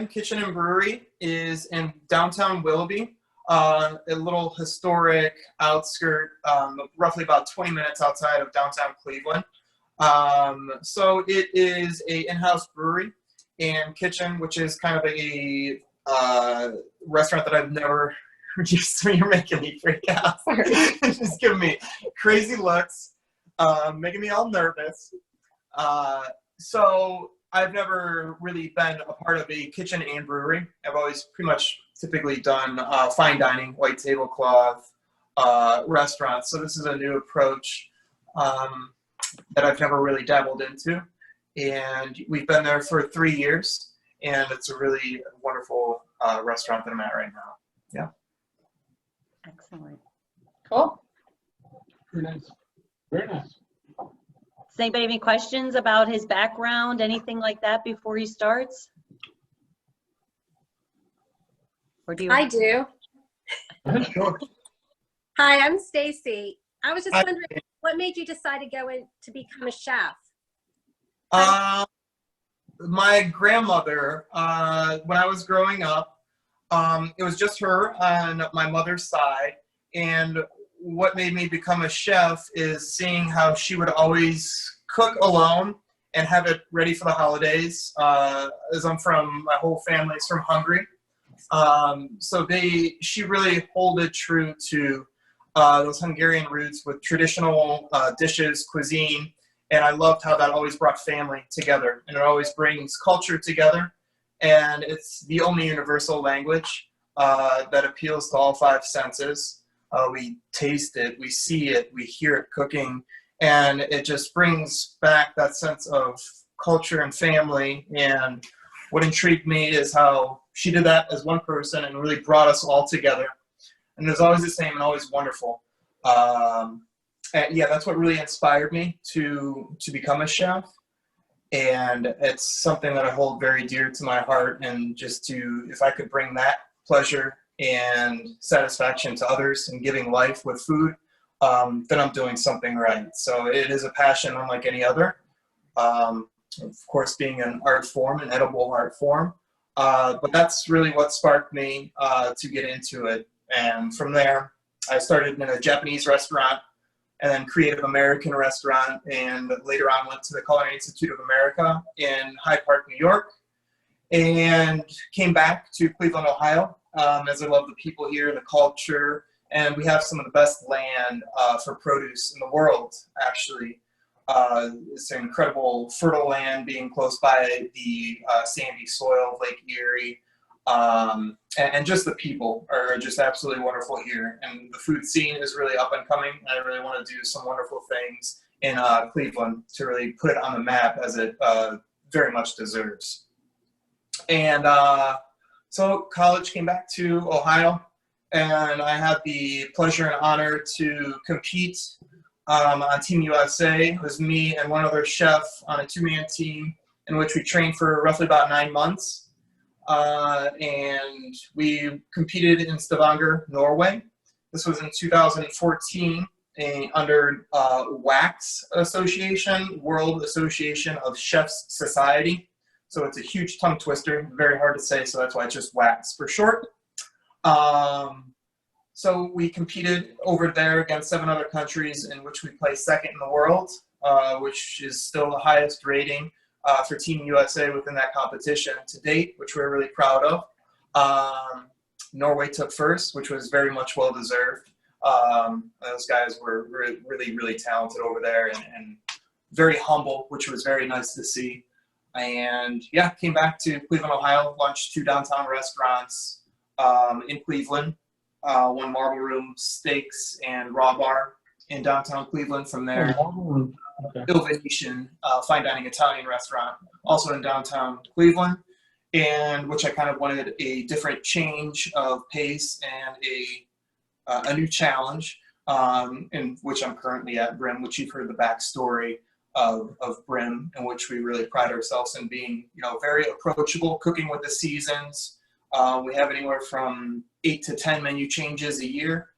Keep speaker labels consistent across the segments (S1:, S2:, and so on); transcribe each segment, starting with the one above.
S1: Kitchen and Brewery is in downtown Willoughby, a little historic outskirt, roughly about 20 minutes outside of downtown Cleveland. So it is a in-house brewery and kitchen, which is kind of a restaurant that I've never used to. You're making me freak out. Just giving me crazy looks, making me all nervous. So I've never really been a part of a kitchen and brewery. I've always pretty much typically done fine dining, white tablecloth restaurants. So this is a new approach that I've never really dabbled into. And we've been there for 3 years, and it's a really wonderful restaurant that I'm at right now. Yeah.
S2: Excellent. Cool.
S3: Very nice. Very nice.
S2: Does anybody have any questions about his background, anything like that before he starts? Or do you?
S4: I do.
S1: Sure.
S4: Hi, I'm Stacy. I was just wondering, what made you decide to go in to become a chef?
S1: My grandmother, when I was growing up, it was just her on my mother's side. And what made me become a chef is seeing how she would always cook alone and have it ready for the holidays. As my whole family is from Hungary. So she really holded true to those Hungarian roots with traditional dishes, cuisine. And I loved how that always brought family together, and it always brings culture together. And it's the only universal language that appeals to all 5 senses. We taste it, we see it, we hear it cooking, and it just brings back that sense of culture and family. And what intrigued me is how she did that as one person and really brought us all together. And it was always the same and always wonderful. And yeah, that's what really inspired me to become a chef. And it's something that I hold very dear to my heart. And if I could bring that pleasure and satisfaction to others and giving life with food, then I'm doing something right. So it is a passion unlike any other. Of course, being an art form, an edible art form. But that's really what sparked me to get into it. And from there, I started in a Japanese restaurant, and then Creative American restaurant, and later on went to the Culinary Institute of America in Hyde Park, New York, and came back to Cleveland, Ohio, as I love the people here, the culture, and we have some of the best land for produce in the world, actually. It's an incredible fertile land being close by the sandy soil of Lake Erie. And just the people are just absolutely wonderful here, and the food scene is really up and coming. I really want to do some wonderful things in Cleveland to really put it on the map, as it very much deserves. And so college came back to Ohio, and I had the pleasure and honor to compete on Team USA. It was me and one other chef on a 2-man team in which we trained for roughly about 9 months. And we competed in Stavanger, Norway. This was in 2014 under WACS Association, World Association of Chefs Society. So it's a huge tongue twister, very hard to say, so that's why it's just WACS for short. So we competed over there against 7 other countries, in which we placed 2nd in the world, which is still the highest rating for Team USA within that competition to date, which we're really proud of. Norway took 1st, which was very much well-deserved. Those guys were really, really talented over there, and very humble, which was very nice to see. And yeah, came back to Cleveland, Ohio, launched 2 downtown restaurants in Cleveland, one Marble Room Steaks and Raw Bar in downtown Cleveland. From there, okay. Il Venetian, fine dining Italian restaurant, also in downtown Cleveland, and which I kind of wanted a different change of pace and a new challenge, in which I'm currently at Brim, which you've heard the backstory of Brim, in which we really pride ourselves in being, very approachable, cooking with the seasons. We have anywhere from 8 to 10 menu changes a year.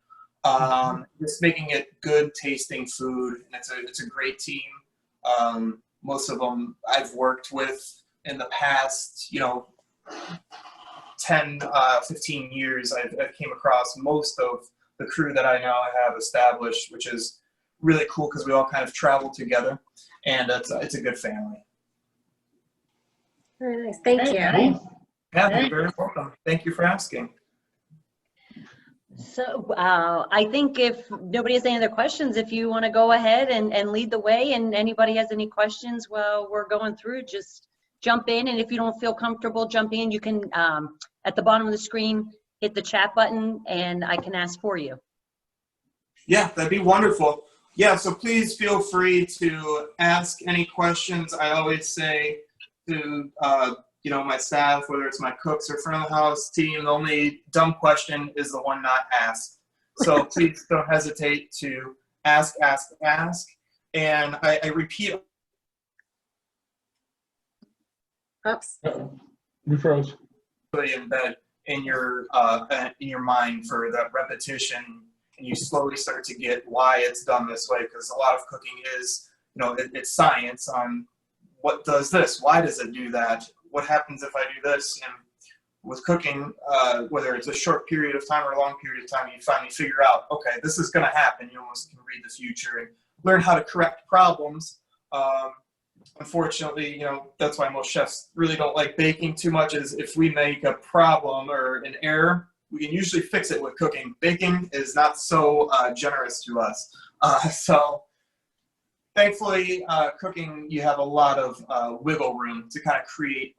S1: Just making it good tasting food, and it's a great team. Most of them I've worked with in the past, 10, 15 years, I came across most of the crew that I now have established, which is really cool because we all kind of travel together, and it's a good family.
S4: Very nice. Thank you.
S1: Yeah, you're very welcome. Thank you for asking.
S2: So I think if nobody has any other questions, if you want to go ahead and lead the way, and anybody has any questions while we're going through, just jump in. And if you don't feel comfortable jumping in, you can, at the bottom of the screen, hit the chat button and I can ask for you.
S1: Yeah, that'd be wonderful. Yeah, so please feel free to ask any questions. I always say to you know, my staff, whether it's my cooks or front of the house team, the only dumb question is the one not asked. So please don't hesitate to ask. And I repeat.
S4: Oops.
S3: We froze.
S1: Really embed in your mind for that repetition, and you slowly start to get why it's done this way, because a lot of cooking is, you know, it's science on what does this, why does it do that, what happens if I do this. And with cooking, whether it's a short period of time or a long period of time, you finally figure out, okay, this is going to happen. You almost can read the future and learn how to correct problems. Unfortunately, you know, that's why most chefs really don't like baking too much, is if we make a problem or an error, we can usually fix it with cooking. Baking is not so generous to us. So thankfully, cooking, you have a lot of wiggle room to kind of create,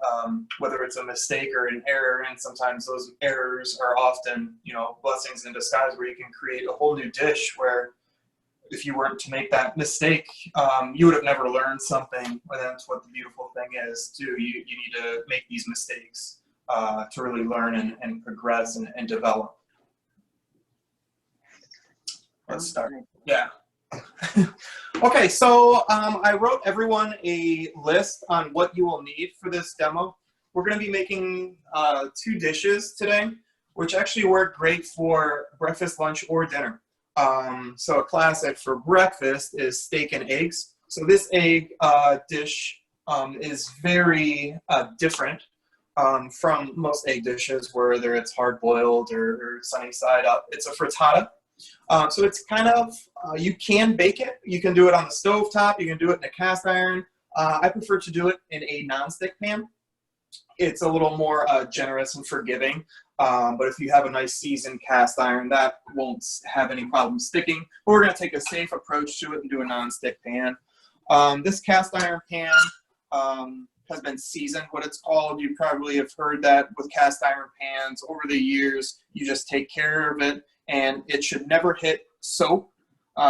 S1: whether it's a mistake or an error, and sometimes those errors are often, you know, blessings in disguise, where you can create a whole new dish where if you weren't to make that mistake, you would have never learned something. And that's what the beautiful thing is, too. You need to make these mistakes to really learn and progress and develop. Let's start. Yeah. Okay, so I wrote everyone a list on what you will need for this demo. We're going to be making 2 dishes today, which actually work great for breakfast, lunch, or dinner. So a classic for breakfast is steak and eggs. So this egg dish is very different from most egg dishes, whether it's hard boiled or sunny side up. It's a frittata. So it's kind of, you can bake it. You can do it on the stove top. You can do it in a cast iron. I prefer to do it in a nonstick pan. It's a little more generous and forgiving. But if you have a nice seasoned cast iron, that won't have any problem sticking. But we're going to take a safe approach to it and do a nonstick pan. This cast iron pan has been seasoned, what it's called. You probably have heard that with cast iron pans over the years. You just take care of it, and it should never hit soap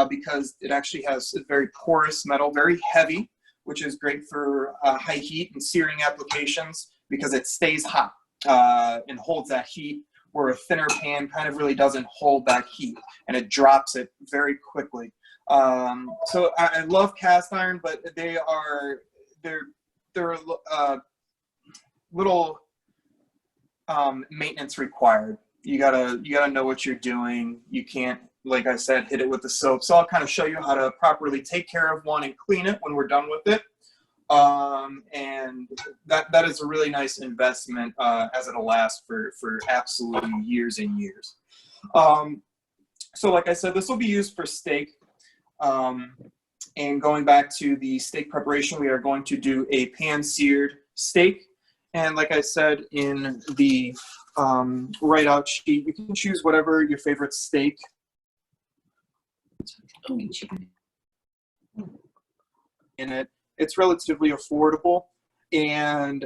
S1: because it actually has a very porous metal, very heavy, which is great for high heat and searing applications because it stays hot and holds that heat, where a thinner pan kind of really doesn't hold that heat, and it drops it very quickly. So I love cast iron, but they're little maintenance required. You gotta know what you're doing. You can't, like I said, hit it with the soap. So I'll kind of show you how to properly take care of one and clean it when we're done with it. And that is a really nice investment as it'll last for absolutely years and years. So like I said, this will be used for steak. And going back to the steak preparation, we are going to do a pan-seared steak. And like I said in the write-out sheet, you can choose whatever your favorite steak. In it. It's relatively affordable, and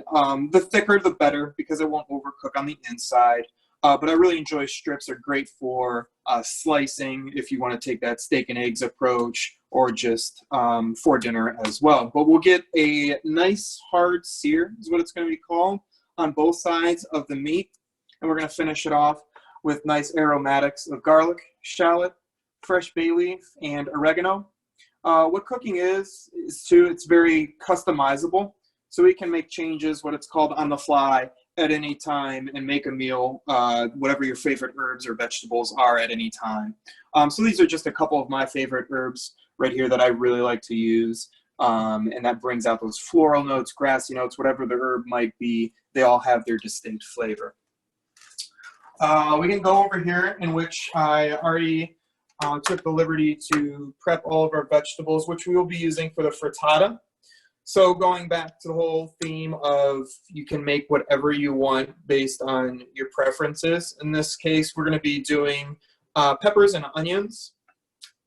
S1: the thicker the better because it won't overcook on the inside. But I really enjoy strips. They're great for slicing if you want to take that steak and eggs approach, or just for dinner as well. But we'll get a nice hard sear, is what it's going to be called, on both sides of the meat. And we're going to finish it off with nice aromatics of garlic, shallot, fresh bay leaf, and oregano. What cooking is too, it's very customizable. So we can make changes, what it's called, on the fly at any time, and make a meal, whatever your favorite herbs or vegetables are at any time. So these are just a couple of my favorite herbs right here that I really like to use. And that brings out those floral notes, grassy notes, whatever the herb might be. They all have their distinct flavor. We can go over here, in which I already took the liberty to prep all of our vegetables, which we will be using for the frittata. So going back to the whole theme of you can make whatever you want based on your preferences. In this case, we're going to be doing peppers and onions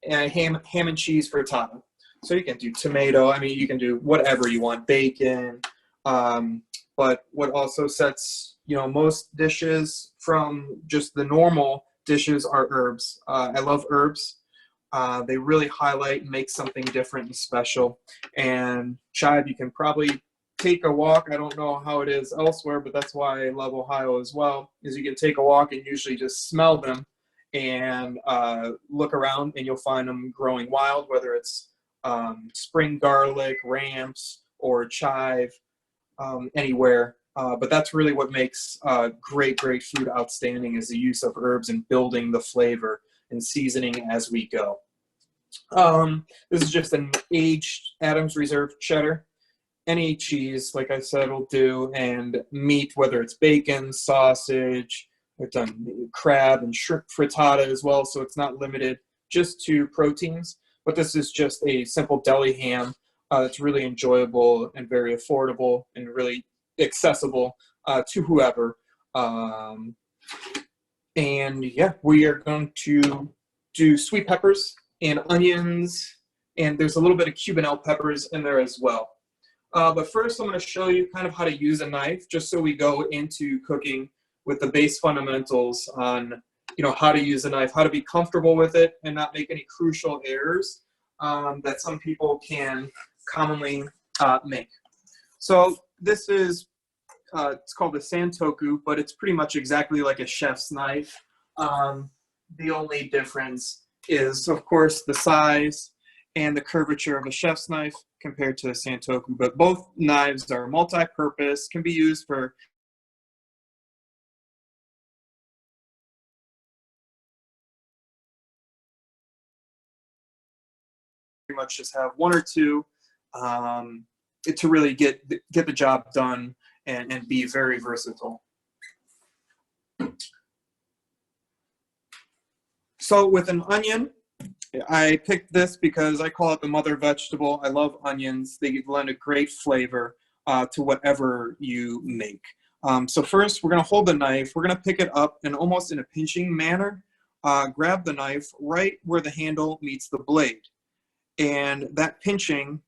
S1: and ham and cheese frittata. So you can do tomato. I mean, you can do whatever you want, bacon. But what also sets, you know, most dishes from just the normal dishes are herbs. I love herbs. They really highlight and make something different and special. And chive, you can probably take a walk. I don't know how it is elsewhere, but that's why I love Ohio as well, is you can take a walk and usually just smell them and look around, and you'll find them growing wild, whether it's spring garlic, ramps, or chive, anywhere. But that's really what makes great food outstanding, is the use of herbs and building the flavor and seasoning as we go. This is just an aged Adams Reserve cheddar. Any cheese, like I said, will do, and meat, whether it's bacon, sausage. We've done crab and shrimp frittata as well, so it's not limited just to proteins. But this is just a simple deli ham that's really enjoyable and very affordable and really accessible to whoever. And yeah, we are going to do sweet peppers and onions, and there's a little bit of Cubanelle peppers in there as well. But first, I'm going to show you kind of how to use a knife, just so we go into cooking with the base fundamentals on, you know, how to use a knife, how to be comfortable with it, and not make any crucial errors that some people can commonly make. So this is, it's called a santoku, but it's pretty much exactly like a chef's knife. The only difference is, of course, the size and the curvature of a chef's knife compared to a santoku. But both knives are multi-purpose, can be used for pretty much just have one or two to really get the job done and be very versatile. So with an onion, I picked this because I call it the mother vegetable. I love onions. They lend a great flavor to whatever you make. So first, we're going to hold the knife. We're going to pick it up and almost in a pinching manner, grab the knife right where the handle meets the blade. And that pinching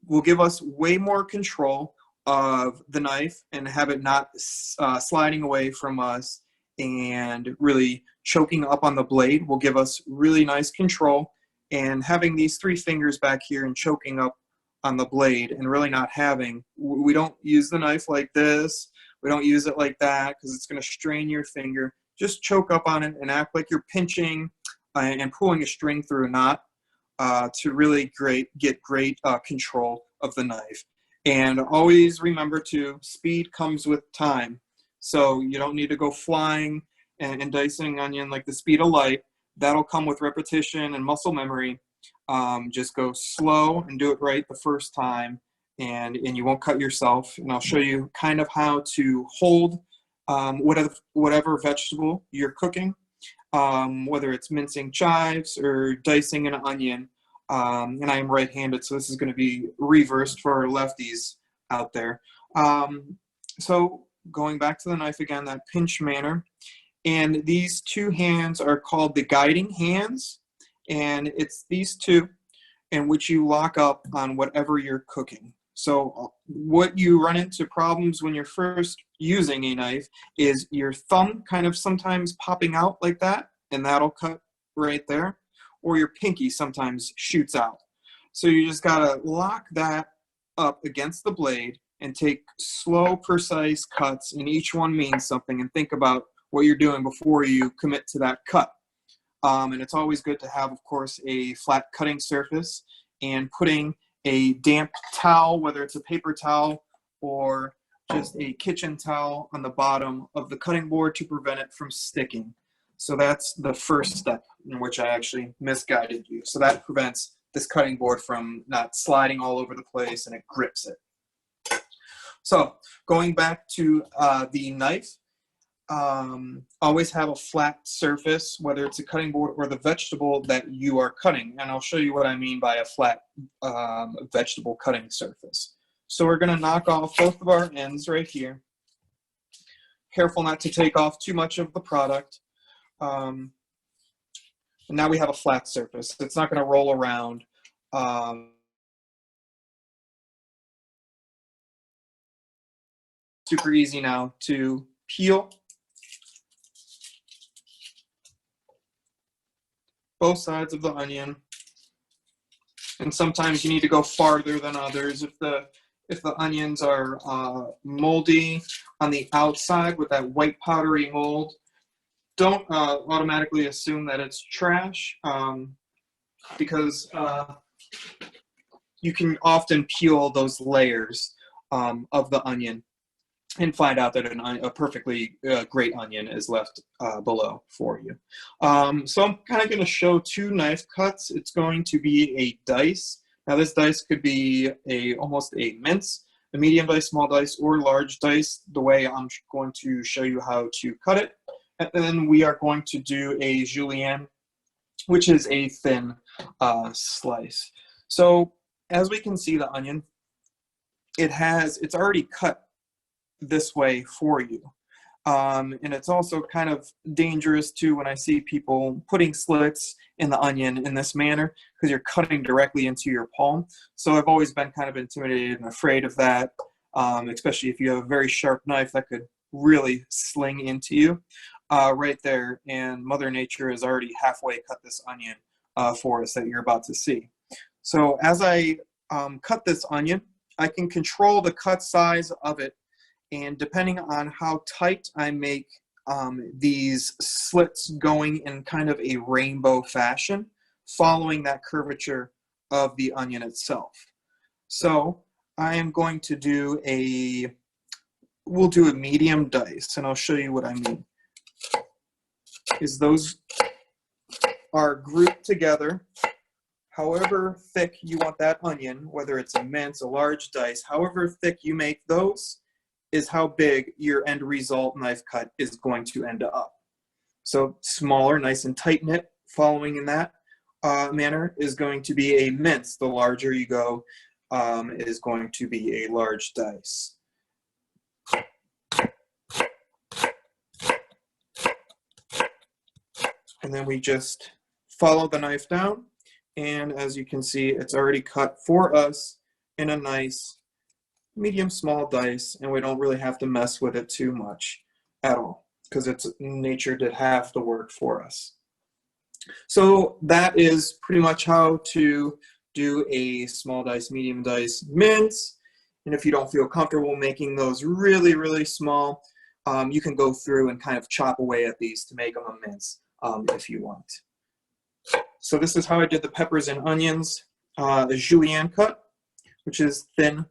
S1: will give us way more control of the knife and have it not sliding away from us and really choking up on the blade will give us really nice control. And having these three fingers back here and choking up on the blade and really not having, we don't use the knife like this. We don't use it like that because it's going to strain your finger. Just choke up on it and act like you're pinching and pulling a string through a knot to really get great control of the knife. And always remember to, speed comes with time. So you don't need to go flying and dicing onion like the speed of light. That'll come with repetition and muscle memory. Just go slow and do it right the first time, and you won't cut yourself. And I'll show you kind of how to hold whatever vegetable you're cooking, whether it's mincing chives or dicing an onion. And I am right-handed, so this is going to be reversed for our lefties out there. So going back to the knife again, that pinch manner. And these two hands are called the guiding hands. And it's these two in which you lock up on whatever you're cooking. So what you run into problems when you're first using a knife is your thumb kind of sometimes popping out like that, and that'll cut right there. Or your pinky sometimes shoots out. So you just gotta lock that up against the blade and take slow, precise cuts, and each one means something, and think about what you're doing before you commit to that cut. And it's always good to have, of course, a flat cutting surface and putting a damp towel, whether it's a paper towel or just a kitchen towel on the bottom of the cutting board to prevent it from sticking. So that's the first step in which I actually misguided you. So that prevents this cutting board from not sliding all over the place, and it grips it. So going back to the knife, always have a flat surface, whether it's a cutting board or the vegetable that you are cutting. And I'll show you what I mean by a flat vegetable cutting surface. So we're going to knock off both of our ends right here. Careful not to take off too much of the product. And now we have a flat surface. It's not going to roll around. Super easy now to peel both sides of the onion. And sometimes you need to go farther than others. If the onions are moldy on the outside with that white powdery mold, don't automatically assume that it's trash, because you can often peel those layers of the onion and find out that a perfectly great onion is left below for you. So I'm kind of going to show two knife cuts. It's going to be a dice. Now this dice could be almost a mince, a medium dice, small dice, or large dice, the way I'm going to show you how to cut it. And then we are going to do a julienne, which is a thin slice. So as we can see, the onion, it's already cut this way for you. And it's also kind of dangerous too when I see people putting slits in the onion in this manner, because you're cutting directly into your palm. So I've always been kind of intimidated and afraid of that, especially if you have a very sharp knife that could really sling into you right there. And Mother Nature has already halfway cut this onion for us that you're about to see. So as I cut this onion, I can control the cut size of it. And depending on how tight I make these slits going in kind of a rainbow fashion, following that curvature of the onion itself. So I am going to we'll do a medium dice, and I'll show you what I mean. Is those are grouped together. However thick you want that onion, whether it's a mince, a large dice, however thick you make those, is how big your end result knife cut is going to end up. So smaller, nice and tight knit, following in that manner, is going to be a mince. The larger you go, is going to be a large dice. And then we just follow the knife down, and as you can see, it's already cut for us in a nice medium small dice, and we don't really have to mess with it too much at all, because nature did half the work for us. So that is pretty much how to do a small dice, medium dice mince. And if you don't feel comfortable making those really, really small, you can go through and kind of chop away at these to make them a mince if you want. So this is how I did the peppers and onions, the julienne cut, which is thin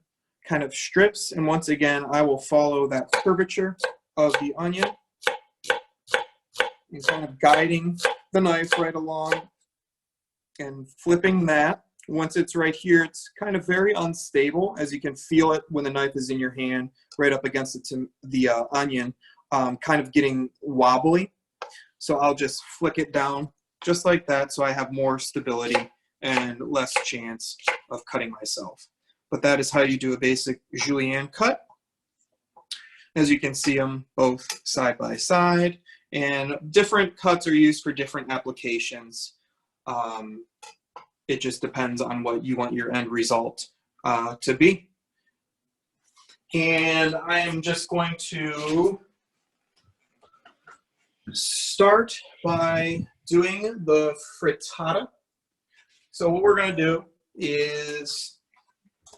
S1: kind of strips. And once again, I will follow that curvature of the onion and kind of guiding the knife right along and flipping that. Once it's right here, it's kind of very unstable, as you can feel it when the knife is in your hand right up against the onion, kind of getting wobbly. So I'll just flick it down just like that, so I have more stability and less chance of cutting myself. But that is how you do a basic julienne cut. As you can see them both side by side, and different cuts are used for different applications. It just depends on what you want your end result to be. And I am just going to start by doing the frittata. So what we're going to do is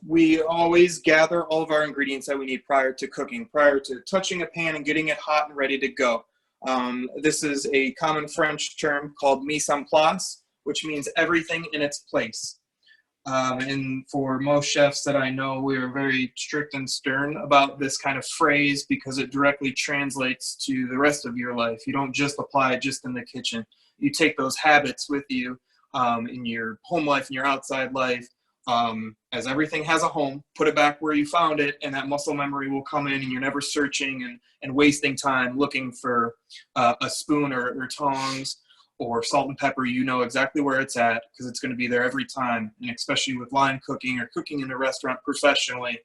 S1: we always gather all of our ingredients that we need prior to cooking, prior to touching a pan and getting it hot and ready to go. This is a common French term called mise en place, which means everything in its place. And for most chefs that I know, we are very strict and stern about this kind of phrase, because it directly translates to the rest of your life. You don't just apply it just in the kitchen. You take those habits with you in your home life and your outside life. As everything has a home, put it back where you found it, and that muscle memory will come in, and you're never searching and wasting time looking for a spoon or tongs or salt and pepper. You know exactly where it's at because it's going to be there every time. And especially with line cooking or cooking in a restaurant professionally,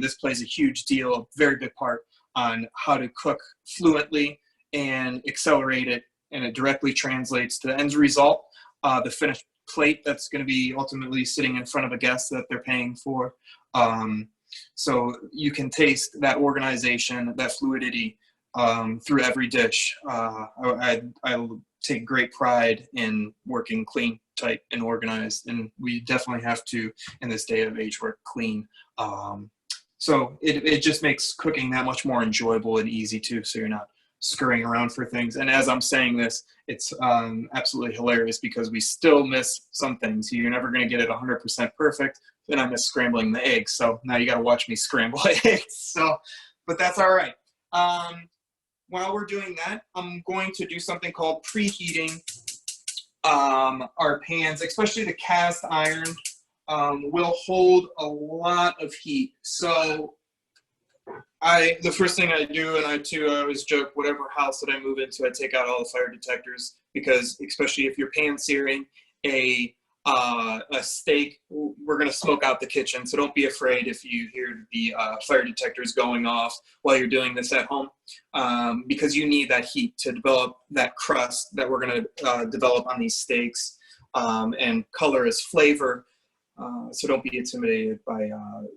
S1: this plays a huge deal, a very big part on how to cook fluently and accelerate it, and it directly translates to the end result, the finished plate that's going to be ultimately sitting in front of a guest that they're paying for. So you can taste that organization, that fluidity through every dish. I take great pride in working clean, tight, and organized, and we definitely have to, in this day of age, work clean. So it just makes cooking that much more enjoyable and easy too, so you're not scurrying around for things. And as I'm saying this, it's absolutely hilarious because we still miss some things. You're never going to get it 100% perfect. Then I miss scrambling the eggs, so now you got to watch me scramble eggs. So, but that's all right. While we're doing that, I'm going to do something called preheating our pans, especially the cast iron. Will hold a lot of heat. So the first thing I do, and I always joke, whatever house that I move into, I take out all the fire detectors, because especially if you're pan searing a steak, we're going to smoke out the kitchen. So don't be afraid if you hear the fire detectors going off while you're doing this at home, because you need that heat to develop that crust that we're going to develop on these steaks. And color is flavor. So don't be intimidated by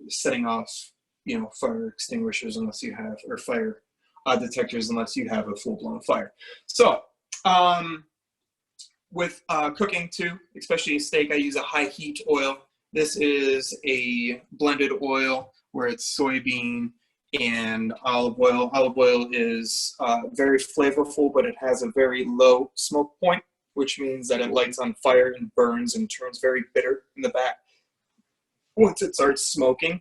S1: setting off, fire extinguishers unless you have, or fire detectors unless you have a full-blown fire. So with cooking too, especially a steak, I use a high heat oil. This is a blended oil where it's soybean and olive oil. Olive oil is very flavorful, but it has a very low smoke point, which means that it lights on fire and burns and turns very bitter in the back once it starts smoking.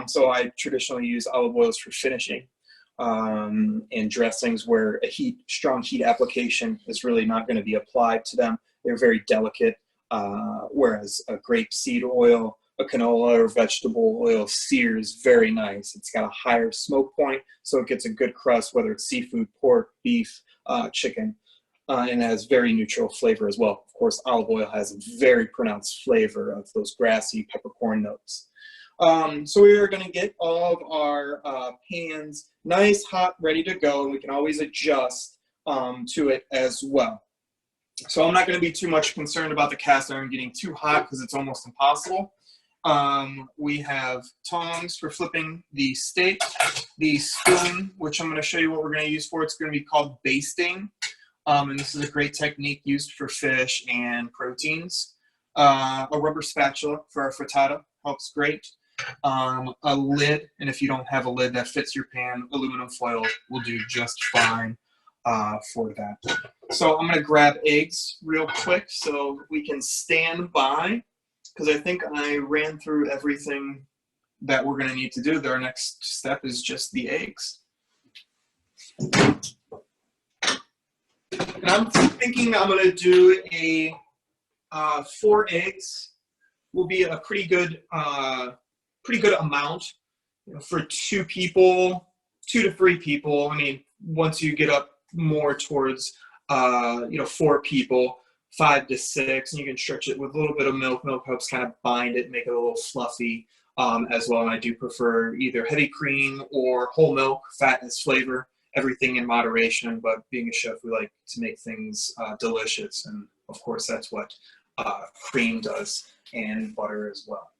S1: So I traditionally use olive oils for finishing and dressings where a strong heat application is really not going to be applied to them. They're very delicate, whereas a grapeseed oil, a canola or vegetable oil sears very nice. It's got a higher smoke point, so it gets a good crust, whether it's seafood, pork, beef, chicken. And it has very neutral flavor as well. Of course, olive oil has a very pronounced flavor of those grassy peppercorn notes. So we are going to get all of our pans nice, hot, ready to go. We can always adjust to it as well. So I'm not going to be too much concerned about the cast iron getting too hot because it's almost impossible. We have tongs for flipping the steak, the spoon, which I'm going to show you what we're going to use for. It's going to be called basting. And this is a great technique used for fish and proteins. A rubber spatula for our frittata helps great. A lid, and if you don't have a lid that fits your pan, aluminum foil will do just fine for that. So I'm going to grab eggs real quick so we can stand by, because I think I ran through everything that we're going to need to do. Our next step is just the eggs. And I'm thinking I'm going to do a 4 eggs. Will be a pretty good amount for 2 people, 2 to 3 people. I mean, once you get up more towards 4 people, 5 to 6, and you can stretch it with a little bit of milk. Milk helps kind of bind it, make it a little fluffy as well. And I do prefer either heavy cream or whole milk. Fat has flavor. Everything in moderation, but being a chef, we like to make things delicious, and of course that's what cream does, and butter as well.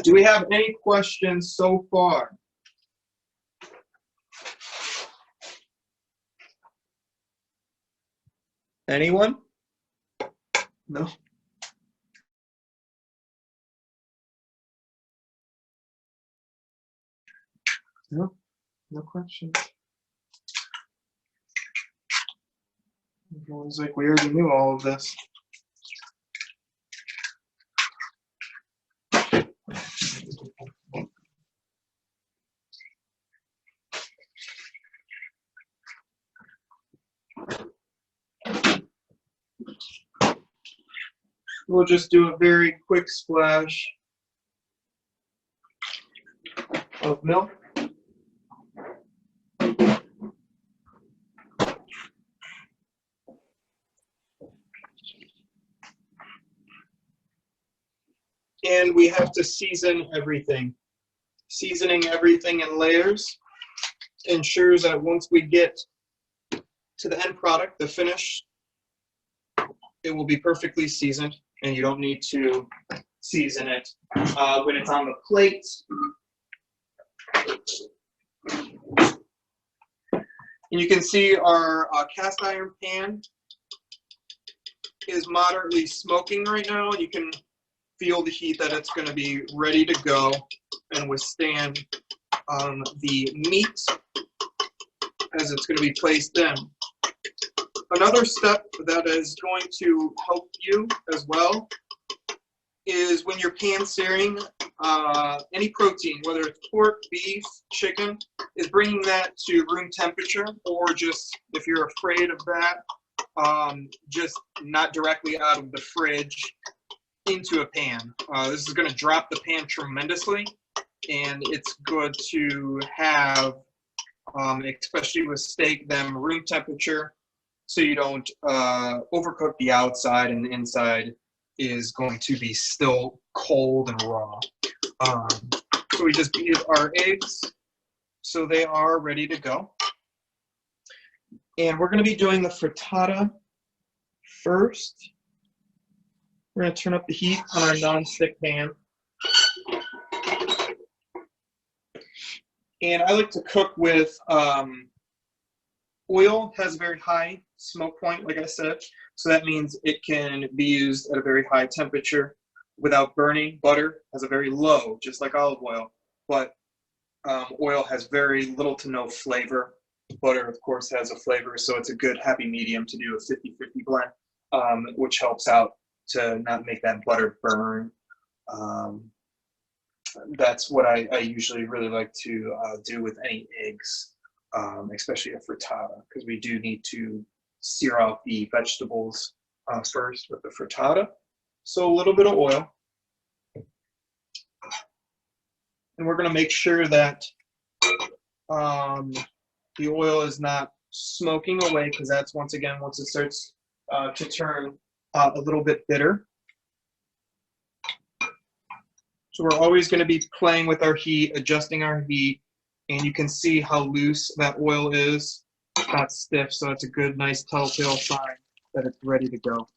S1: Do we have any questions so far? Anyone? No? No? No questions? was like, we already knew all of this. We'll just do a very quick splash of milk. And we have to season everything. Seasoning everything in layers ensures that once we get to the end product, the finish, it will be perfectly seasoned, and you don't need to season it when it's on the plate. And you can see our cast iron pan is moderately smoking right now. You can feel the heat that it's going to be ready to go and withstand the meat as it's going to be placed in. Another step that is going to help you as well is when you're pan searing any protein, whether it's pork, beef, chicken, is bringing that to room temperature, or just if you're afraid of that, just not directly out of the fridge into a pan. This is going to drop the pan tremendously, and it's good to have, especially with steak, them room temperature, so you don't overcook the outside and the inside is going to be still cold and raw. So we just beat our eggs so they are ready to go. And we're going to be doing the frittata first. We're going to turn up the heat on our non-stick pan. And I like to cook with oil. Has a very high smoke point, like I said. So that means it can be used at a very high temperature without burning. Butter has a very low, just like olive oil. But oil has very little to no flavor. Butter, of course, has a flavor, so it's a good happy medium to do a 50-50 blend, which helps out to not make that butter burn. That's what I usually really like to do with any eggs, especially a frittata, because we do need to sear out the vegetables first with the frittata. So a little bit of oil. And we're going to make sure that the oil is not smoking away, because that's, once again, once it starts to turn a little bit bitter. So we're always going to be playing with our heat, adjusting our heat, and you can see how loose that oil is. It's not stiff, so it's a good, nice telltale sign that it's ready to go.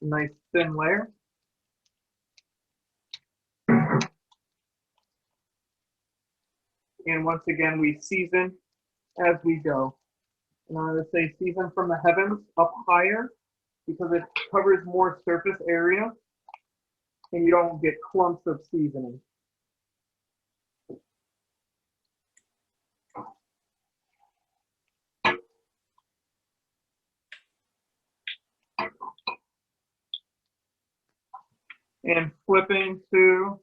S1: Nice thin layer. And once again, we season as we go. And I would say season from the heavens up higher, because it covers more surface area and you don't get clumps of seasoning. And flipping too.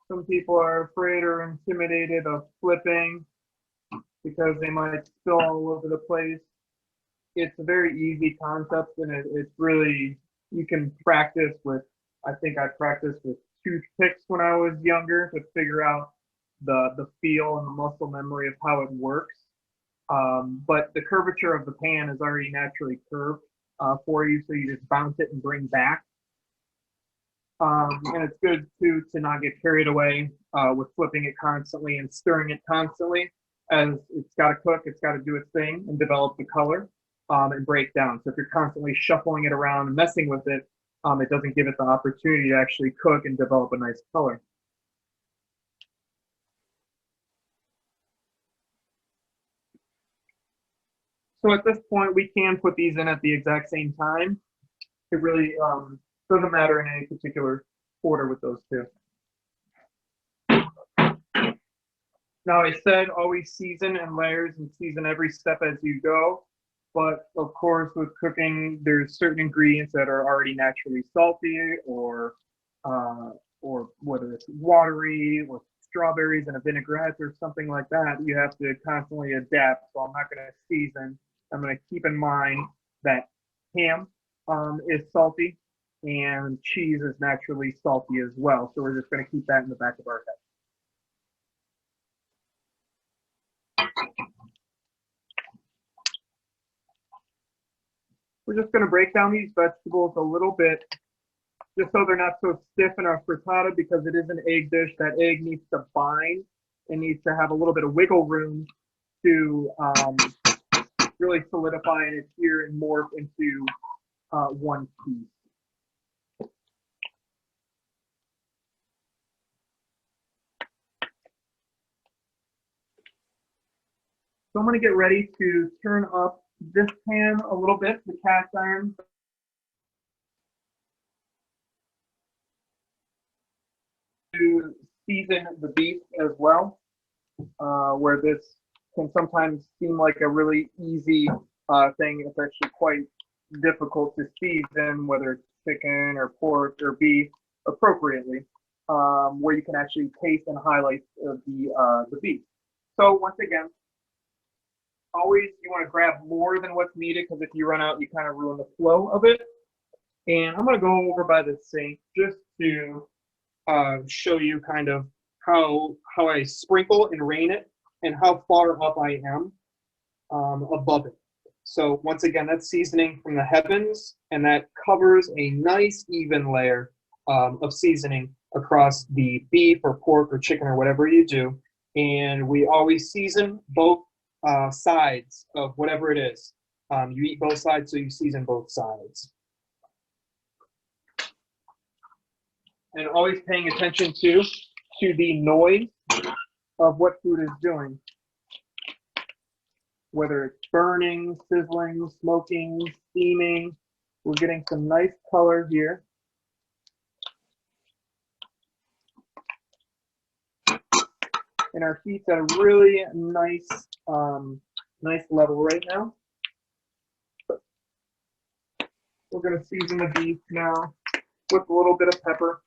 S1: Some people are afraid or intimidated of flipping because they might spill all over the place. It's a very easy concept, and it's really, you can practice with, I think I practiced with toothpicks when I was younger to figure out the feel and the muscle memory of how it works. But the curvature of the pan is already naturally curved for you, so you just bounce it and bring back. And it's good too to not get carried away with flipping it constantly and stirring it constantly, as it's got to cook, it's got to do its thing and develop the color and break down. So if you're constantly shuffling it around and messing with it, it doesn't give it the opportunity to actually cook and develop a nice color. So at this point, we can put these in at the exact same time. It really doesn't matter in any particular order with those two. Now, I said always season in layers and season every step as you go. But of course, with cooking, there's certain ingredients that are already naturally salty, or whether it's watery or strawberries and a vinaigrette or something like that, you have to constantly adapt. So I'm not going to season. I'm going to keep in mind that ham is salty and cheese is naturally salty as well. So we're just going to keep that in the back of our head. We're just going to break down these vegetables a little bit, just so they're not so stiff in our frittata, because it is an egg dish. That egg needs to bind and needs to have a little bit of wiggle room to really solidify and adhere and morph into one piece. So I'm going to get ready to turn up this pan a little bit, the cast iron. To season the beef as well, where this can sometimes seem like a really easy thing. It's actually quite difficult to season, whether it's chicken or pork or beef appropriately, where you can actually taste and highlight the beef. So once again, always you want to grab more than what's needed, because if you run out, you kind of ruin the flow of it. And I'm going to go over by the sink just to show you kind of how I sprinkle and rain it and how far up I am above it. So once again, that's seasoning from the heavens, and that covers a nice even layer of seasoning across the beef or pork or chicken or whatever you do. And we always season both sides of whatever it is. You eat both sides, so you season both sides. And always paying attention to the noise of what food is doing. Whether it's burning, sizzling, smoking, steaming. We're getting some nice color here. And our heat's at a really nice, nice level right now. We're going to season the beef now with a little bit of pepper.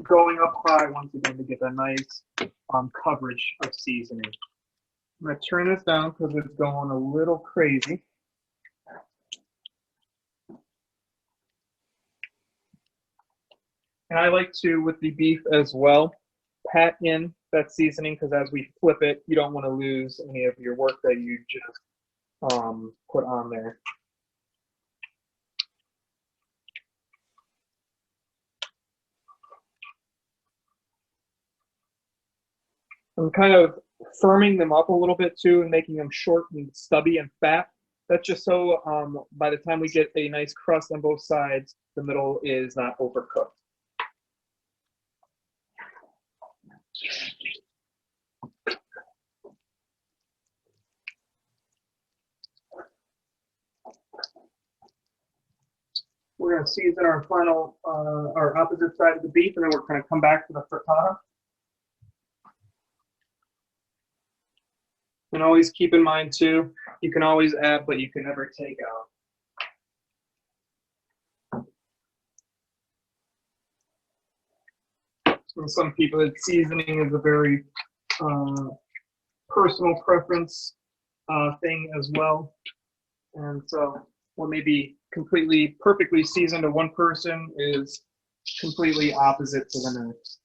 S1: Going up high once again to get a nice coverage of seasoning. I'm going to turn this down because it's going a little crazy. And I like to, with the beef as well, pat in that seasoning, because as we flip it, you don't want to lose any of your work that you just put on there. I'm kind of firming them up a little bit too, and making them short and stubby and fat. That's just so by the time we get a nice crust on both sides, the middle is not overcooked. We're going to season our final, our opposite side of the beef, and then we're going to come back to the frittata. And always keep in mind too, you can always add, but you can never take out. And some people, seasoning is a very personal preference thing as well. And so what may be completely perfectly seasoned to one person is completely opposite to the next.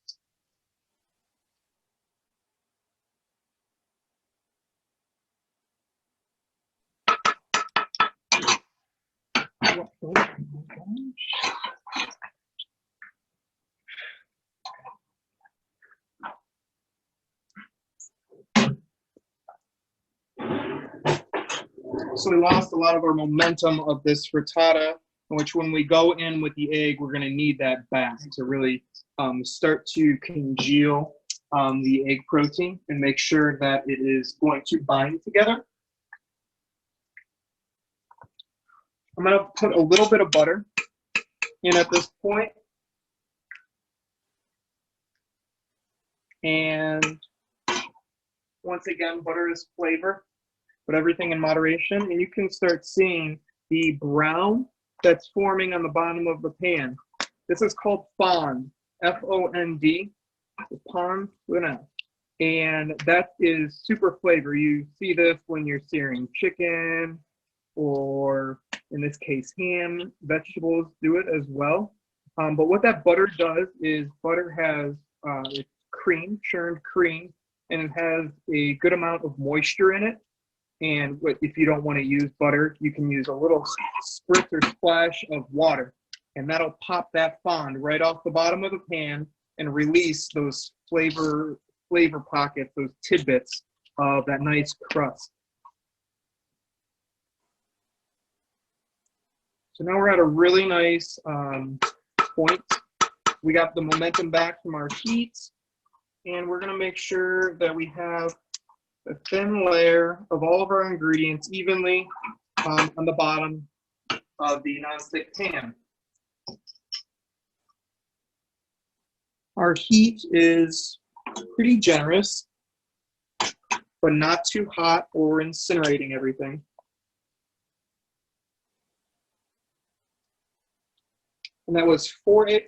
S1: So we lost a lot of our momentum of this frittata, which when we go in with the egg, we're going to need that back to really start to congeal the egg protein and make sure that it is going to bind together. I'm going to put a little bit of butter in at this point. And once again, butter is flavor, but everything in moderation. And you can start seeing the brown that's forming on the bottom of the pan. This is called fond, F-O-N-D, fond with an F. And that is super flavor. You see this when you're searing chicken, or in this case, ham. Vegetables do it as well. But what that butter does is butter has it's cream, churned cream, and it has a good amount of moisture in it. And if you don't want to use butter, you can use a little spritz or splash of water, and that'll pop that fond right off the bottom of the pan and release those flavor pockets, those tidbits of that nice crust. So now we're at a really nice point. We got the momentum back from our heat, and we're gonna make sure that we have a thin layer of all of our ingredients evenly on the bottom of the nonstick pan. Our heat is pretty generous, but not too hot or incinerating everything. And that was 4/8,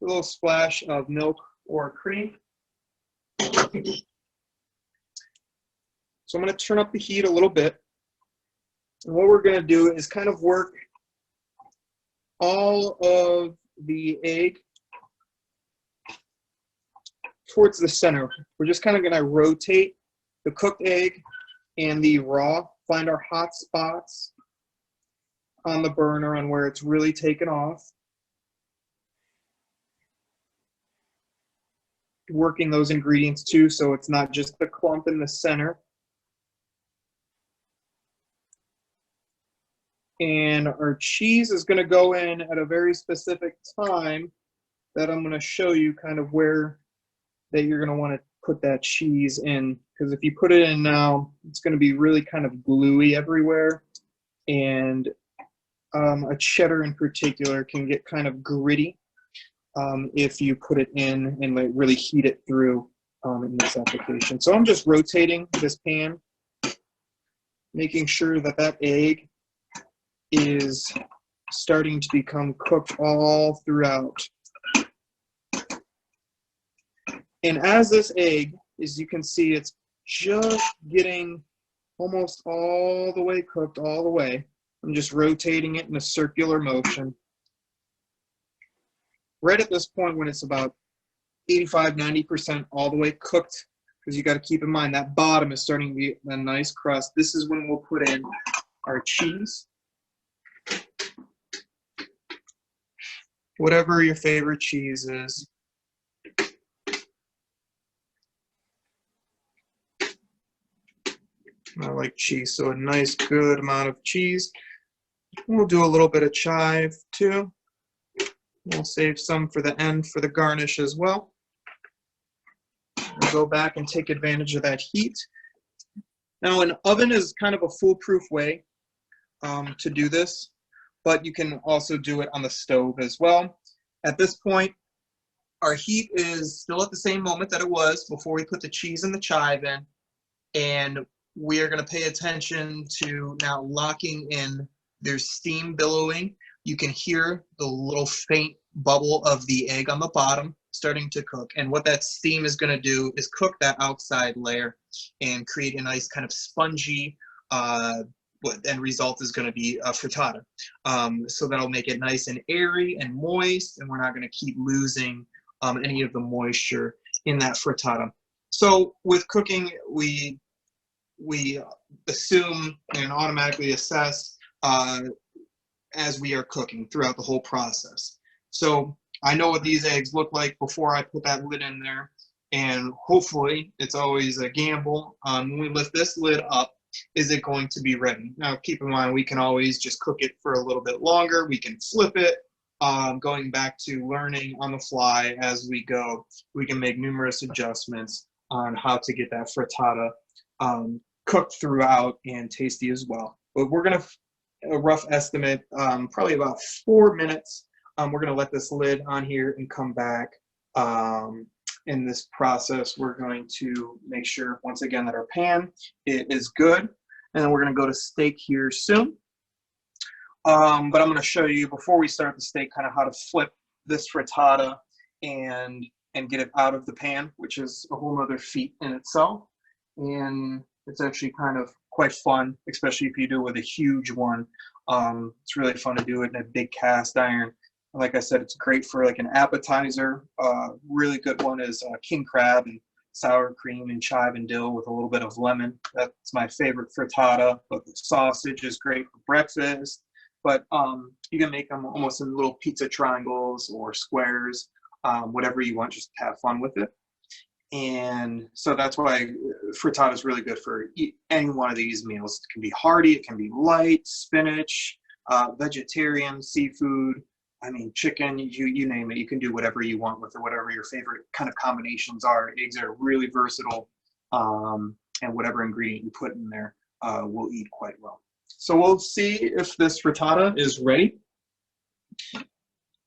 S1: a little splash of milk or cream. So I'm going to turn up the heat a little bit. And what we're going to do is kind of work all of the egg towards the center. We're just kind of going to rotate the cooked egg and the raw, find our hot spots on the burner on where it's really taken off. Working those ingredients too, so it's not just the clump in the center. And our cheese is going to go in at a very specific time that I'm going to show you kind of where that you're going to want to put that cheese in, because if you put it in now, it's going to be really kind of gluey everywhere, and a cheddar in particular can get kind of gritty if you put it in and like really heat it through in this application. So I'm just rotating this pan, making sure that that egg is starting to become cooked all throughout. And as this egg, as you can see, it's just getting almost all the way cooked all the way. I'm just rotating it in a circular motion. Right at this point, when it's about 85–90% all the way cooked, because you got to keep in mind that bottom is starting to be a nice crust. This is when we'll put in our cheese. Whatever your favorite cheese is. I like cheese, so a nice good amount of cheese. We'll do a little bit of chive too. We'll save some for the end for the garnish as well. We'll go back and take advantage of that heat. Now, an oven is kind of a foolproof way to do this, but you can also do it on the stove as well. At this point, our heat is still at the same moment that it was before we put the cheese and the chive in, and we are going to pay attention to now locking in. There's steam billowing. You can hear the little faint bubble of the egg on the bottom starting to cook. And what that steam is going to do is cook that outside layer and create a nice kind of spongy, what end result is going to be a frittata. So that'll make it nice and airy and moist, and we're not going to keep losing any of the moisture in that frittata. So with cooking, we assume and automatically assess as we are cooking throughout the whole process. So I know what these eggs look like before I put that lid in there, and hopefully it's always a gamble when we lift this lid up, is it going to be ready? Now keep in mind, we can always just cook it for a little bit longer. We can flip it, going back to learning on the fly as we go. We can make numerous adjustments on how to get that frittata cooked throughout and tasty as well. But we're gonna, a rough estimate, probably about 4 minutes. We're gonna let this lid on here and come back in this process, we're going to make sure, once again, that our pan is good. And then we're going to go to steak here soon. But I'm going to show you, before we start the steak, kind of how to flip this frittata and get it out of the pan, which is a whole other feat in itself. And it's actually kind of quite fun, especially if you do it with a huge one. It's really fun to do it in a big cast iron. Like I said, it's great for like an appetizer. Really good one is king crab and sour cream and chive and dill with a little bit of lemon. That's my favorite frittata. But the sausage is great for breakfast. But you can make them almost in little pizza triangles or squares, whatever you want, just have fun with it. And so that's why frittata is really good for any one of these meals. It can be hearty, it can be light, spinach, vegetarian, seafood. I mean, chicken, you name it. You can do whatever you want with it, whatever your favorite kind of combinations are. Eggs are really versatile, and whatever ingredient you put in there will eat quite well. So we'll see if this frittata is ready.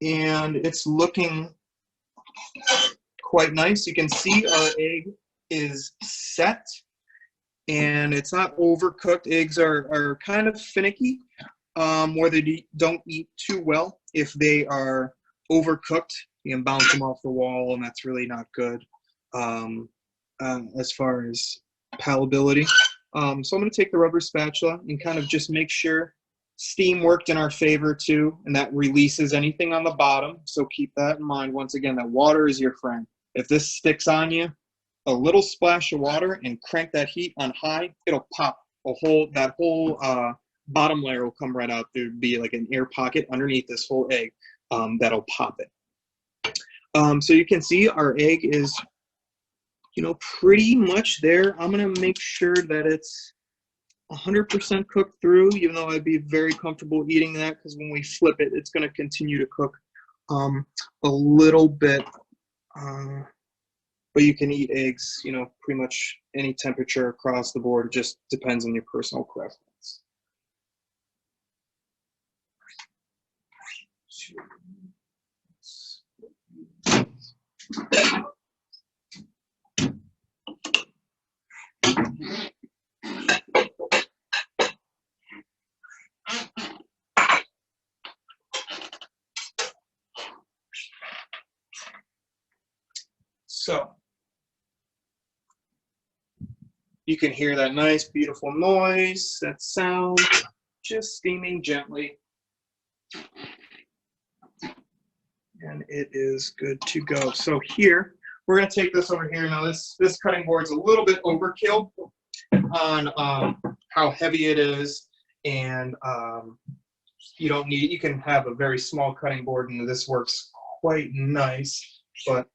S1: And it's looking quite nice. You can see our egg is set, and it's not overcooked. Eggs are kind of finicky, where they don't eat too well. If they are overcooked, you can bounce them off the wall, and that's really not good as far as palatability. So I'm going to take the rubber spatula and kind of just make sure steam worked in our favor too, and that releases anything on the bottom. So keep that in mind. Once again, that water is your friend. If this sticks on you, a little splash of water and crank that heat on high, it'll pop that whole bottom layer will come right out. There'd be like an air pocket underneath this whole egg that'll pop it. So you can see our egg is, pretty much there. I'm gonna make sure that it's 100% cooked through, even though I'd be very comfortable eating that, because when we flip it, it's gonna continue to cook a little bit. But you can eat eggs, pretty much any temperature across the board. It just depends on your personal preference. So you can hear that nice, beautiful noise, that sound, just steaming gently. And it is good to go. So here, we're going to take this over here. Now this cutting board's a little bit overkill on how heavy it is, and you can have a very small cutting board, and this works quite nice. But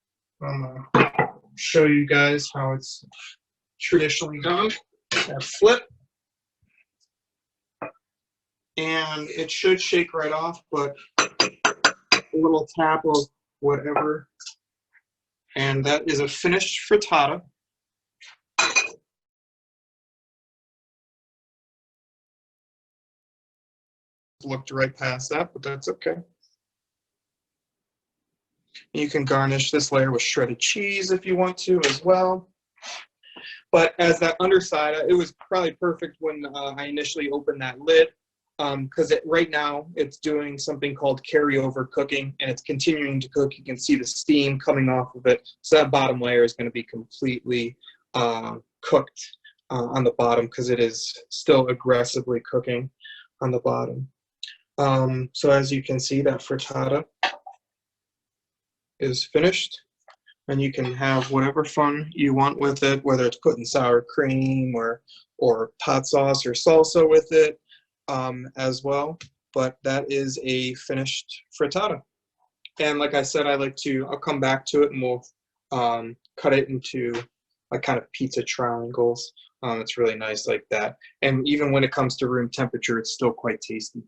S1: I'm going to show you guys how it's traditionally done. Flip, and it should shake right off, but a little tap of whatever, and that is a finished frittata. Looked right past that, but that's okay. You can garnish this layer with shredded cheese if you want to as well. But as that underside, it was probably perfect when I initially opened that lid, because right now it's doing something called carryover cooking, and it's continuing to cook. You can see the steam coming off of it. So that bottom layer is going to be completely cooked on the bottom, because it is still aggressively cooking on the bottom. So as you can see, that frittata is finished, and you can have whatever fun you want with it, whether it's putting sour cream or hot sauce or salsa with it as well. But that is a finished frittata. And like I said, I'll come back to it, and we'll cut it into like kind of pizza triangles. It's really nice like that. And even when it comes to room temperature, it's still quite tasty.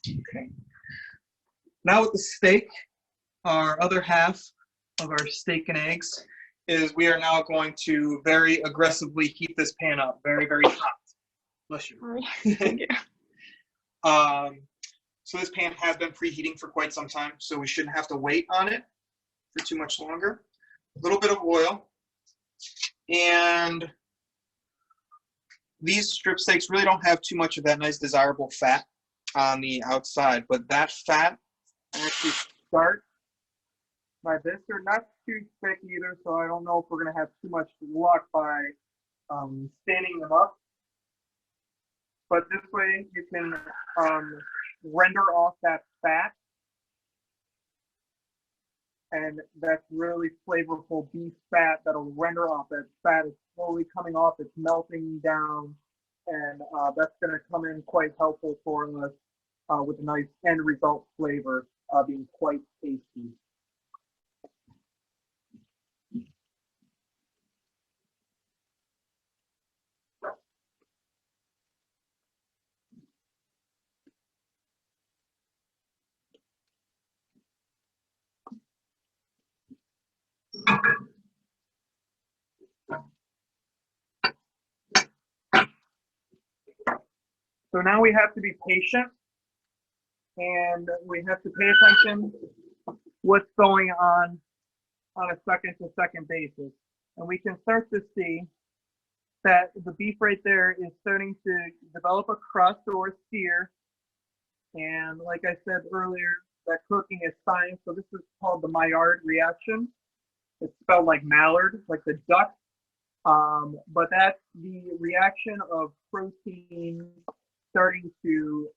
S1: Okay. Now with the steak, our other half of our steak and eggs is we are now going to very aggressively heat this pan up, very, very hot. Bless you.
S5: Thank you.
S1: So this pan has been preheating for quite some time, so we shouldn't have to wait on it for too much longer. A little bit of oil. And these strip steaks really don't have too much of that nice desirable fat on the outside, but that fat actually starts by this. They're not too thick either, so I don't know if we're going to have too much luck by standing them up. But this way you can render off that fat, and that's really flavorful beef fat that'll render off. That fat is slowly coming off, it's melting down, and that's going to come in quite helpful for us with a nice end result flavor being quite tasty. So now we have to be patient, and we have to pay attention what's going on a second-to-second basis. And we can start to see that the beef right there is starting to develop a crust or a sear. And like I said earlier, that cooking is science. So this is called the Maillard reaction. It's spelled like mallard, like the duck. But that's the reaction of protein starting to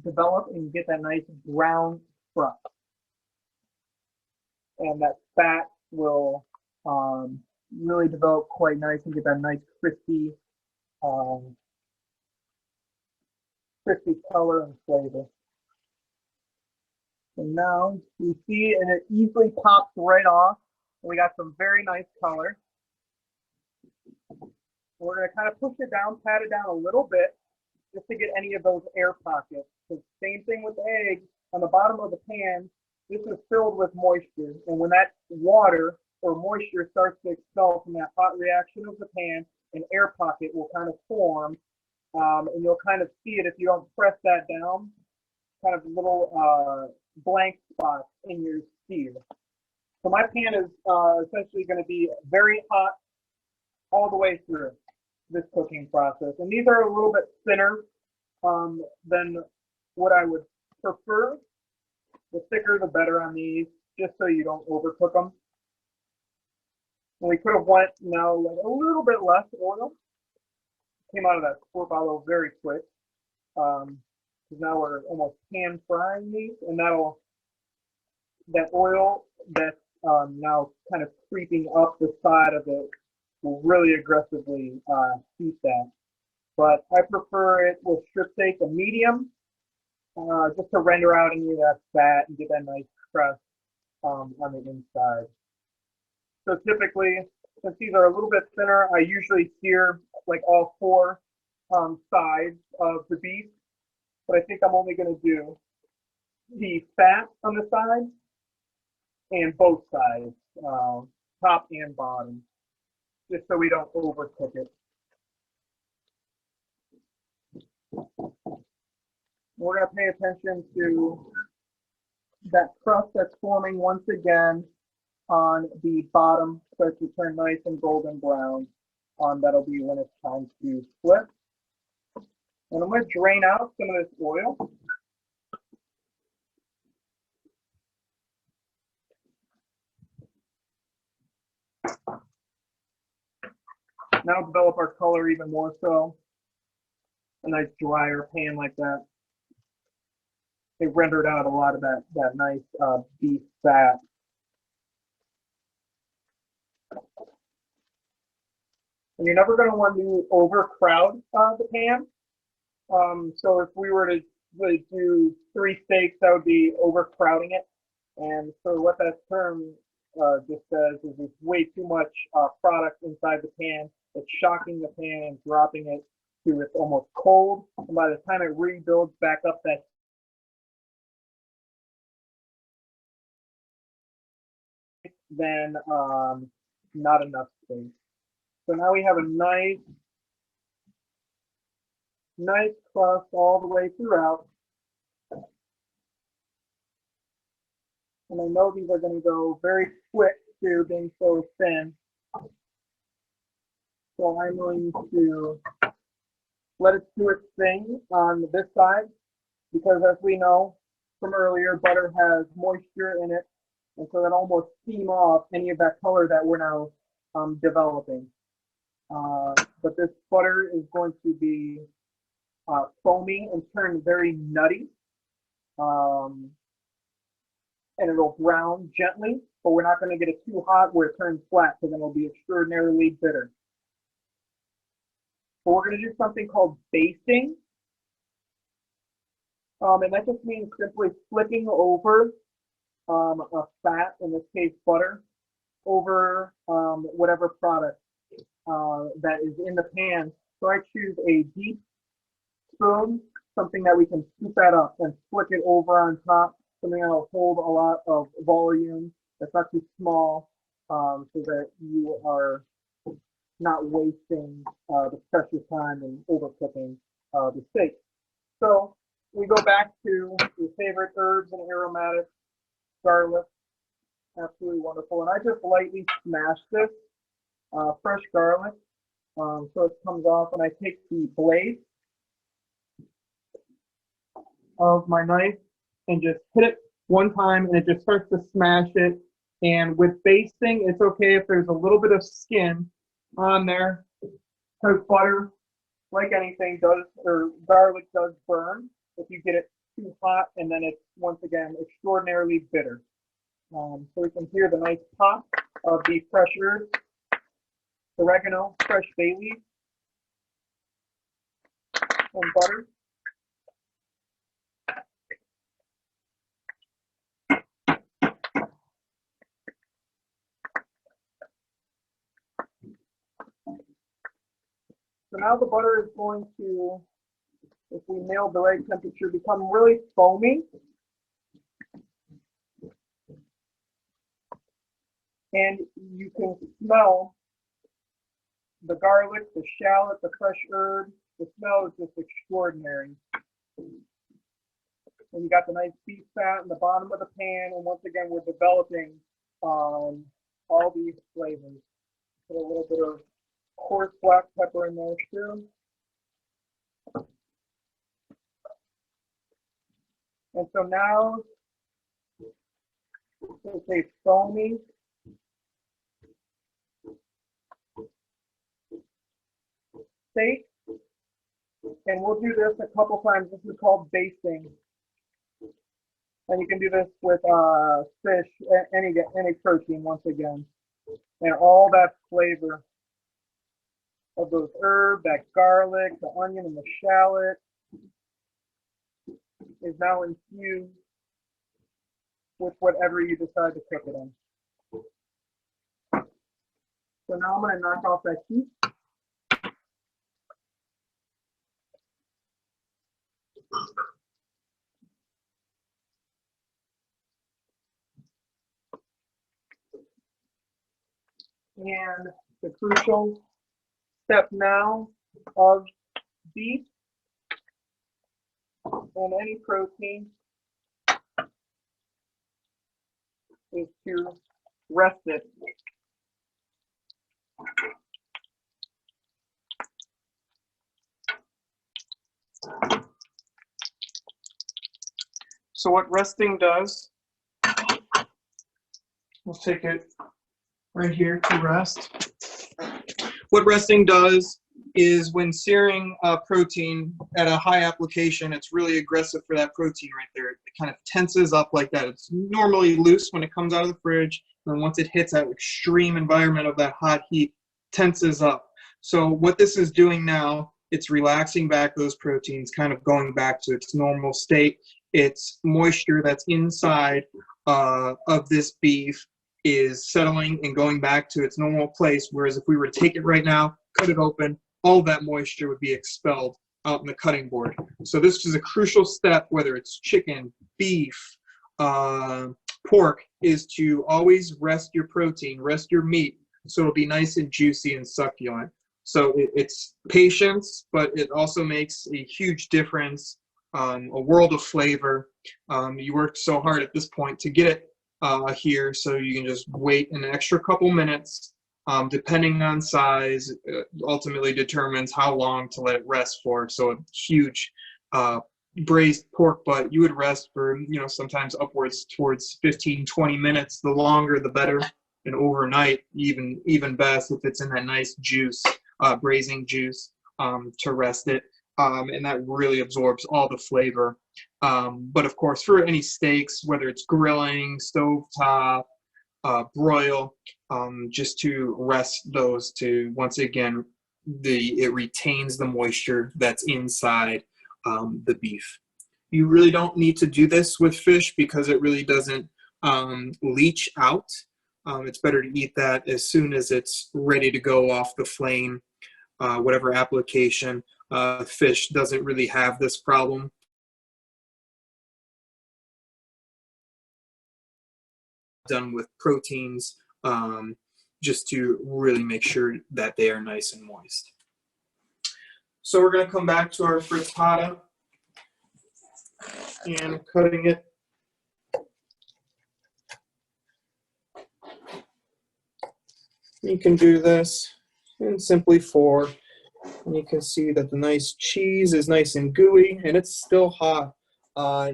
S1: develop and get that nice brown crust. And that fat will really develop quite nice and get that nice crispy, crispy color and flavor. And now you see, and it easily pops right off. We got some very nice color. We're going to kind of push it down, pat it down a little bit, just to get any of those air pockets. So same thing with the egg. On the bottom of the pan, this is filled with moisture. And when that water or moisture starts to expel from that hot reaction of the pan, an air pocket will kind of form. And you'll kind of see it if you don't press that down, kind of little blank spots in your sear. So my pan is essentially going to be very hot all the way through this cooking process. And these are a little bit thinner than what I would prefer. The thicker, the better on these, just so you don't overcook them. And we could have went now like a little bit less oil. Came out of that squirt bottle very quick. Because now we're almost pan frying these, and that oil that's now kind of creeping up the side of it will really aggressively heat that. But I prefer it with strip steak, a medium, just to render out any of that fat and get that nice crust on the inside. So typically, since these are a little bit thinner, I usually sear like all four sides of the beef. But I think I'm only going to do the fat on the side and both sides, top and bottom, just so we don't overcook it. We're going to pay attention to that crust that's forming once again on the bottom, starts to turn nice and golden brown. That'll be when it's time to flip. And I'm going to drain out some of this oil. Now develop our color even more so. A nice drier pan like that. It rendered out a lot of that nice beef fat. And you're never going to want to overcrowd the pan. So if we were to do 3 steaks, that would be overcrowding it. And so what that term just says is there's way too much product inside the pan. It's shocking the pan and dropping it to it's almost cold. And by the time it rebuilds back up that then not enough space. So now we have a
S5: nice crust all the way throughout. And I know these are going to go very quick too, being so thin. So I'm going to let it do its thing on this side, because as we know from earlier, butter has moisture in it, and so that almost steam off any of that color that we're now developing. But this butter is going to be foamy and turn very nutty. And it'll brown gently, but we're not going to get it too hot where it turns flat, because then it'll be extraordinarily bitter. But we're going to do something called basting. And that just means simply flipping over a fat, in this case butter, over whatever product that is in the pan. So I choose a deep spoon, something that we can scoop that up and flick it over on top, something that will hold a lot of volume, that's not too small, so that you are not wasting the precious time and overcooking the steak. So we go back to your favorite herbs and aromatics, garlic, absolutely wonderful. And I just lightly smash this fresh garlic so it comes off, and I take the blade of my knife and just hit it one time, and it just starts to smash it. And with basting, it's okay if there's a little bit of skin on there, because butter, like anything, does, or garlic does burn if you get it too hot, and then it's once again extraordinarily bitter. So we can hear the nice pop of the fresh herbs, oregano, fresh bay leaf, and butter. So now the butter is going to, if we nailed the right temperature, become really foamy. And you can smell the garlic, the shallot, the fresh herb. The smell is just extraordinary. And you got the nice beef fat in the bottom of the pan. And once again, we're developing all these flavors. Put a little bit of coarse black pepper in there too. And so now it's a foamy steak, and we'll do this a couple times. This is called basting, and you can do this with fish, any protein once again, and all that flavor of those herbs, that garlic, the onion, and the shallot is now infused with whatever you decide to cook it in. So now I'm going to knock off that heat. And the crucial step now of beef and any protein is to rest it. So what resting does, we'll take it right here to rest. What resting does is when searing protein at a high application, it's really aggressive for that protein right there. It kind of tenses up like that. It's normally loose when it comes out of the fridge, and once it hits that extreme environment of that hot heat, tenses up. So what this is doing now, it's relaxing back those proteins, kind of going back to its normal state. It's moisture that's inside of this beef is settling and going back to its normal place, whereas if we were to take it right now, cut it open, all that moisture would be expelled out in the cutting board. So this is a crucial step, whether it's chicken, beef, pork, is to always rest your protein, rest your meat, so it'll be nice and juicy and succulent.
S1: So it's patience, but it also makes a huge difference, a world of flavor. You worked so hard at this point to get it here, so you can just wait an extra couple minutes. Depending on size, ultimately determines how long to let it rest for. So a huge braised pork butt, you would rest for, sometimes upwards towards 15, 20 minutes. The longer, the better. And overnight, even best if it's in that nice juice, braising juice, to rest it. And that really absorbs all the flavor. But of course, for any steaks, whether it's grilling, stovetop, broil, just to rest those, to once again, it retains the moisture that's inside the beef. You really don't need to do this with fish because it really doesn't leach out. It's better to eat that as soon as it's ready to go off the flame, whatever application. Fish doesn't really have this problem. Done with proteins, just to really make sure that they are nice and moist. So we're going to come back to our frittata and cutting it. You can do this in simply 4. And you can see that the nice cheese is nice and gooey, and it's still hot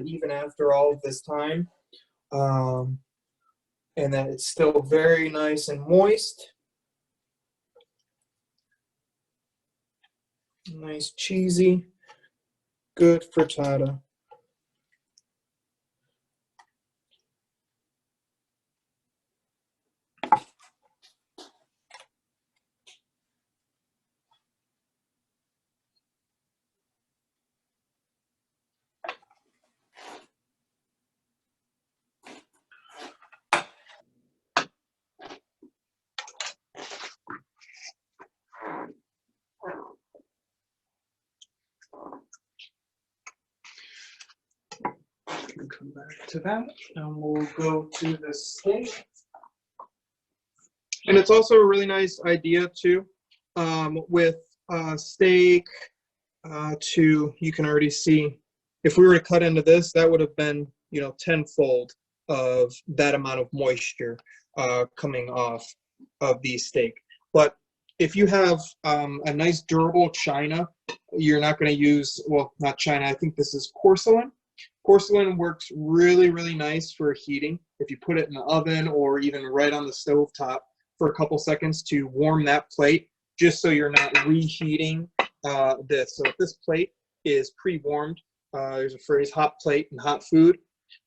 S1: even after all of this time. And that it's still very nice and moist. Nice cheesy, good frittata. Come back to that, and we'll go to the steak. And it's also a really nice idea too, with steak. You can already see, if we were to cut into this, that would have been, tenfold of that amount of moisture coming off of the steak. But if you have a nice durable china, you're not going to use, well, not china, I think this is porcelain. Porcelain works really, really nice for heating. If you put it in the oven or even right on the stove top for a couple seconds to warm that plate, just so you're not reheating this. So if this plate is pre-warmed, there's a phrase, hot plate and hot food.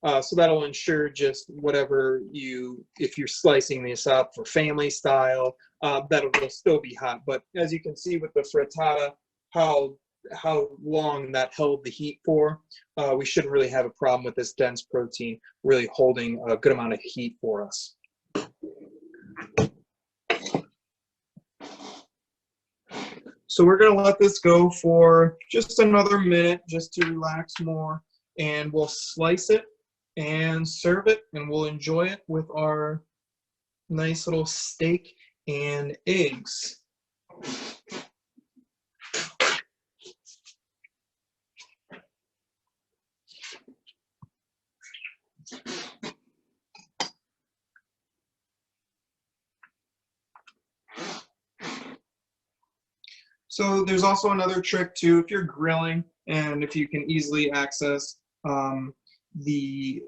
S1: So that'll ensure just whatever if you're slicing this up for family style, that'll still be hot. But as you can see with the frittata, how long that held the heat for, we shouldn't really have a problem with this dense protein really holding a good amount of heat for us. So we're going to let this go for just another minute just to relax more, and we'll slice it and serve it, and we'll enjoy it with our nice little steak and eggs. So there's also another trick too, if you're grilling and if you can easily access the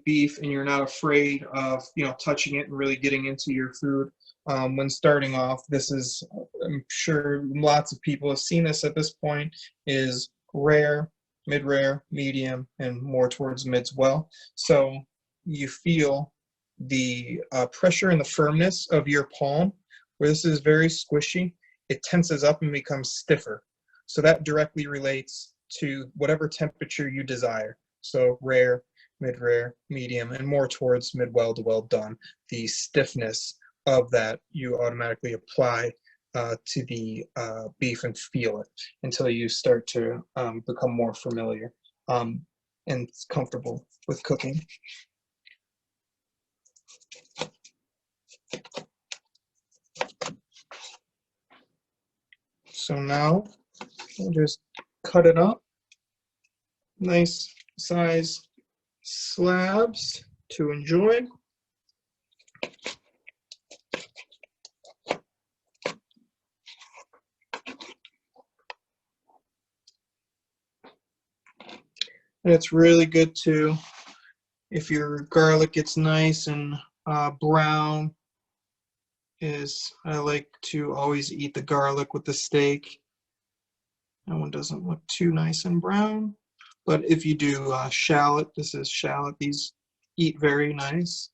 S1: beef and you're not afraid of touching it and really getting into your food when starting off. This is, I'm sure lots of people have seen this at this point, is rare, mid-rare, medium, and more towards mids well. So you feel the pressure and the firmness of your palm, where this is very squishy. It tenses up and becomes stiffer. So that directly relates to whatever temperature you desire. So rare, mid-rare, medium, and more towards mid-well to well done. The stiffness of that you automatically apply to the beef and feel it until you start to become more familiar and comfortable with cooking. So now we'll just cut it up. Nice size slabs to enjoy. And it's really good too if your garlic gets nice and brown. I like to always eat the garlic with the steak. That one doesn't look too nice and brown. But if you do shallot, this is shallot, these eat very nice.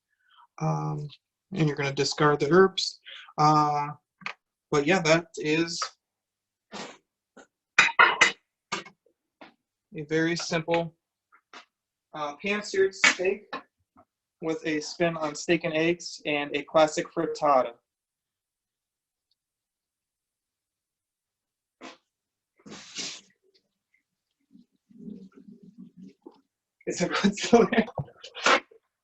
S1: And you're going to discard the herbs. But yeah, that is a very simple pan-seared steak with a spin on steak and eggs and a classic frittata. Is everyone still there?